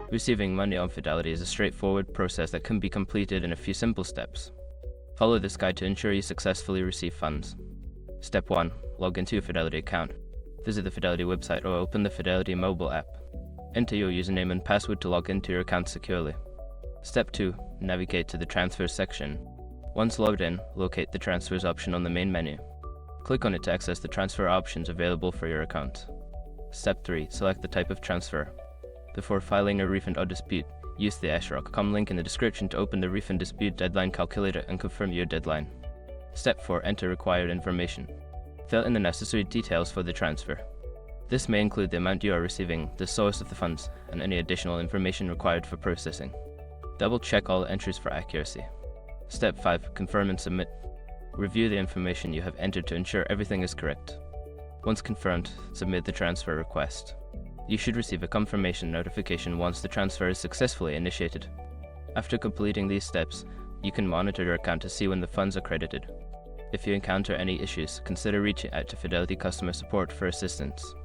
Receiving money on Fidelity is a straightforward process that can be completed in a few simple steps. Follow this guide to ensure you successfully receive funds. Step 1. Log into your Fidelity account. Visit the Fidelity website or open the Fidelity mobile app. Enter your username and password to log into your account securely. Step 2. Navigate to the Transfers section. Once logged in, locate the Transfers option on the main menu. Click on it to access the transfer options available for your account. Step 3. Select the type of transfer. Before filing a refund or dispute, use the s.com link in the description to open the refund dispute deadline calculator and confirm your deadline. Step 4. Enter required information. Fill in the necessary details for the transfer. This may include the amount you are receiving, the source of the funds, and any additional information required for processing. Double-check all entries for accuracy. Step 5. Confirm and submit. Review the information you have entered to ensure everything is correct. Once confirmed, submit the transfer request. You should receive a confirmation notification once the transfer is successfully initiated. After completing these steps, you can monitor your account to see when the funds are credited. If you encounter any issues, consider reaching out to Fidelity customer support for assistance.